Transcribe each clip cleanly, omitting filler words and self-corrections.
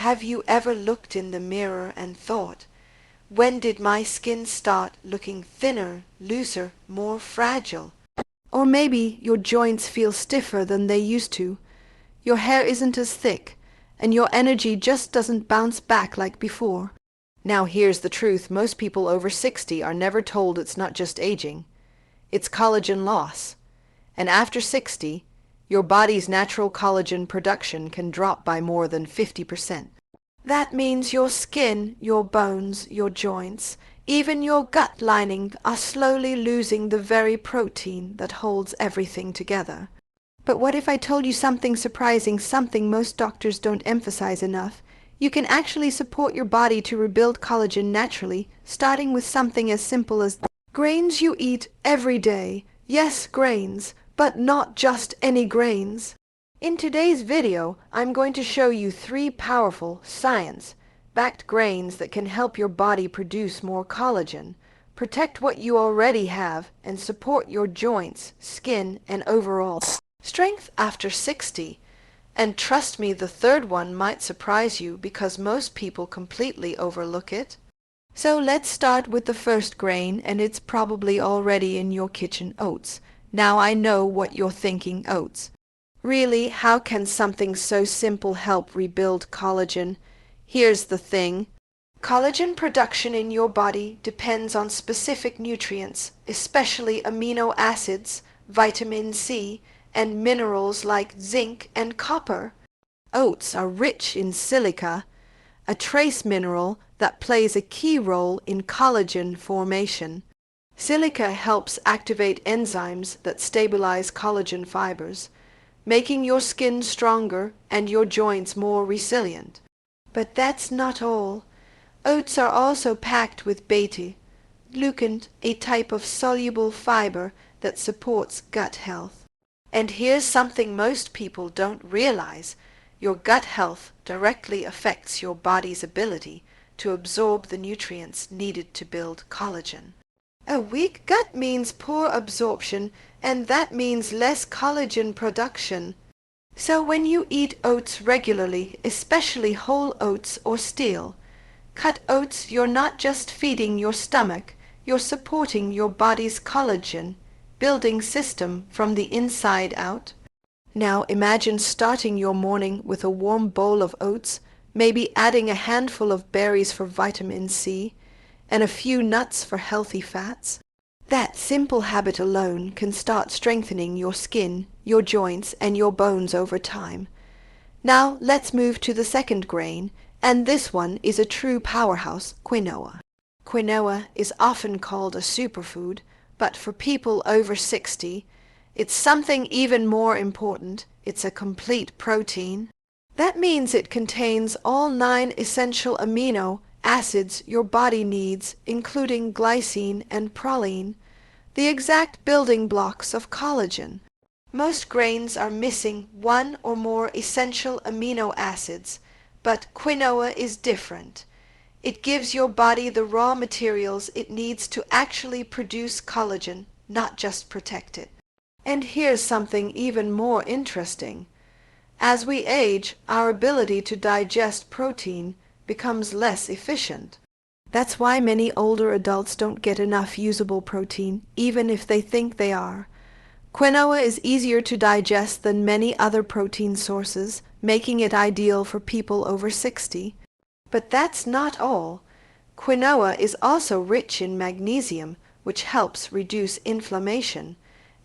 Have you ever looked in the mirror and thought, when did my skin start looking thinner, looser, more fragile? Or maybe your joints feel stiffer than they used to. Your hair isn't as thick, and your energy just doesn't bounce back like before. Now here's the truth. Most people over 60 are never told it's not just aging. It's collagen loss. And after 60, your body's natural collagen production can drop by more than 50%. That means your skin, your bones, your joints, even your gut lining are slowly losing the very protein that holds everything together. But what if I told you something surprising, something most doctors don't emphasize enough? You can actually support your body to rebuild collagen naturally, starting with something as simple as grains you eat every day. Yes, grains, but not just any grains. In today's video, I'm going to show you 3 powerful, science-backed grains that can help your body produce more collagen, protect what you already have, and support your joints, skin, and overall strength after 60. And trust me, the third one might surprise you because most people completely overlook it. So let's start with the first grain, and it's probably already in your kitchen: oats. Now I know what you're thinking: oats. Really, how can something so simple help rebuild collagen? Here's the thing. Collagen production in your body depends on specific nutrients, especially amino acids, vitamin C, and minerals like zinc and copper. Oats are rich in silica, a trace mineral that plays a key role in collagen formation. Silica helps activate enzymes that stabilize collagen fibers, making your skin stronger and your joints more resilient. But that's not all. Oats are also packed with beta-glucan, a type of soluble fiber that supports gut health. And here's something most people don't realize. Your gut health directly affects your body's ability to absorb the nutrients needed to build collagen. A weak gut means poor absorption, and that means less collagen production. So when you eat oats regularly, especially whole oats or steel cut oats, you're not just feeding your stomach, you're supporting your body's collagen building system from the inside out. Now imagine starting your morning with a warm bowl of oats, maybe adding a handful of berries for vitamin C, and a few nuts for healthy fats. That simple habit alone can start strengthening your skin, your joints, and your bones over time. Now let's move to the second grain, and this one is a true powerhouse: quinoa. Quinoa is often called a superfood, but for people over 60, it's something even more important. It's a complete protein. That means it contains all 9 essential amino acids your body needs, including glycine and proline, the exact building blocks of collagen. Most grains are missing 1 or more essential amino acids, but quinoa is different. It gives your body the raw materials it needs to actually produce collagen, not just protect it. And here's something even more interesting. As we age, our ability to digest protein becomes less efficient. That's why many older adults don't get enough usable protein, even if they think they are. Quinoa is easier to digest than many other protein sources, making it ideal for people over 60. But that's not all. Quinoa is also rich in magnesium, which helps reduce inflammation,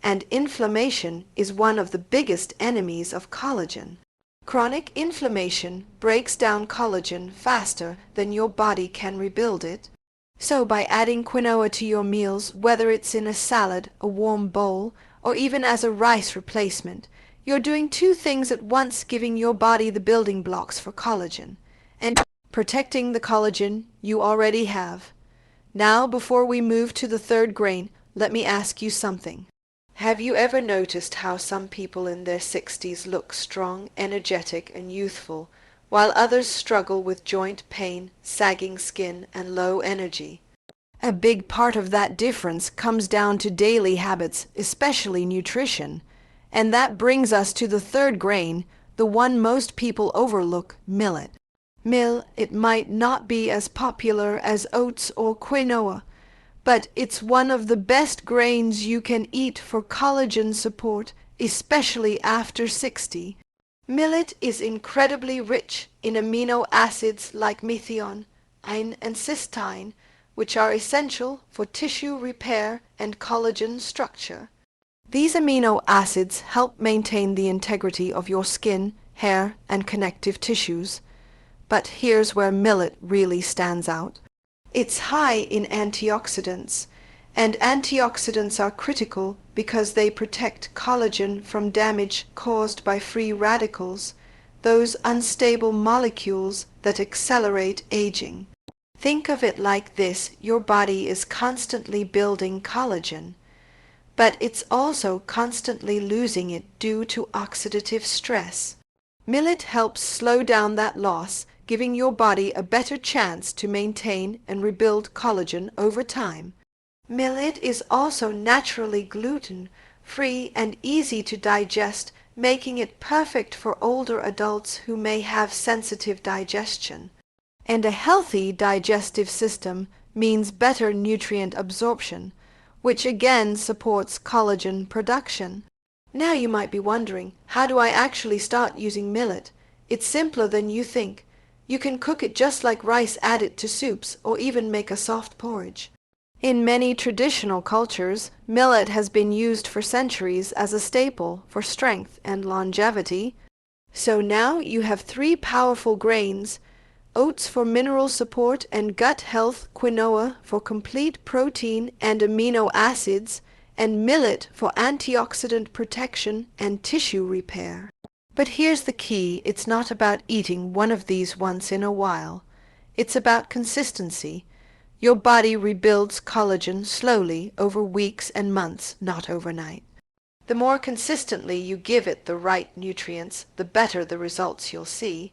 and inflammation is one of the biggest enemies of collagen. Chronic inflammation breaks down collagen faster than your body can rebuild it. So by adding quinoa to your meals, whether it's in a salad, a warm bowl, or even as a rice replacement, you're doing 2 things at once: giving your body the building blocks for collagen, and protecting the collagen you already have. Now, before we move to the third grain, let me ask you something. Have you ever noticed how some people in their 60s look strong, energetic, and youthful, while others struggle with joint pain, sagging skin, and low energy? A big part of that difference comes down to daily habits, especially nutrition. And that brings us to the third grain, the one most people overlook: millet. It might not be as popular as oats or quinoa, but it's one of the best grains you can eat for collagen support, especially after 60. Millet is incredibly rich in amino acids like methionine and cysteine, which are essential for tissue repair and collagen structure. These amino acids help maintain the integrity of your skin, hair, and connective tissues. But here's where millet really stands out. It's high in antioxidants, and antioxidants are critical because they protect collagen from damage caused by free radicals, those unstable molecules that accelerate aging. Think of it like this: your body is constantly building collagen, but it's also constantly losing it due to oxidative stress. Millet helps slow down that loss, giving your body a better chance to maintain and rebuild collagen over time. Millet is also naturally gluten-free and easy to digest, making it perfect for older adults who may have sensitive digestion. And a healthy digestive system means better nutrient absorption, which again supports collagen production. Now you might be wondering, how do I actually start using millet? It's simpler than you think. You can cook it just like rice, add it to soups, or even make a soft porridge. In many traditional cultures, millet has been used for centuries as a staple for strength and longevity. So now you have three powerful grains: oats for mineral support and gut health, quinoa for complete protein and amino acids, and millet for antioxidant protection and tissue repair. But here's the key: it's not about eating one of these once in a while. It's about consistency. Your body rebuilds collagen slowly over weeks and months, not overnight. The more consistently you give it the right nutrients, the better the results you'll see.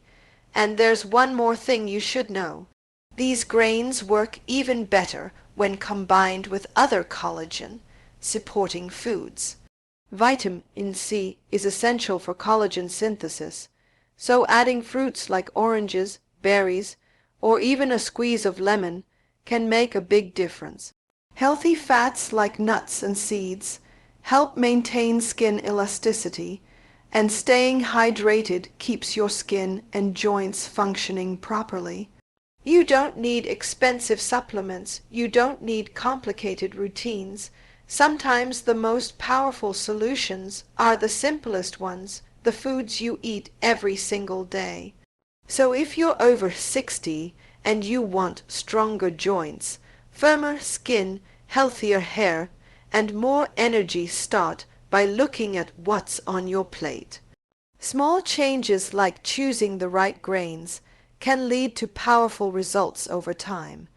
And there's one more thing you should know. These grains work even better when combined with other collagen-supporting foods. Vitamin C is essential for collagen synthesis, so adding fruits like oranges, berries, or even a squeeze of lemon can make a big difference. Healthy fats like nuts and seeds help maintain skin elasticity, and staying hydrated keeps your skin and joints functioning properly. You don't need expensive supplements. You don't need complicated routines. Sometimes the most powerful solutions are the simplest ones, the foods you eat every single day. So if you're over 60 and you want stronger joints, firmer skin, healthier hair, and more energy, start by looking at what's on your plate. Small changes like choosing the right grains can lead to powerful results over time.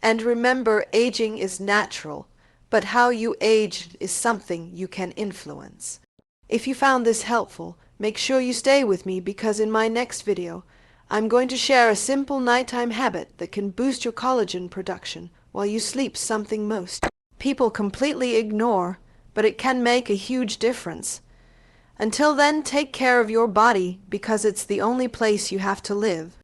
And remember, aging is natural, but how you age is something you can influence. If you found this helpful, make sure you stay with me, because in my next video, I'm going to share a simple nighttime habit that can boost your collagen production while you sleep, something most people completely ignore, but it can make a huge difference. Until then, take care of your body, because it's the only place you have to live.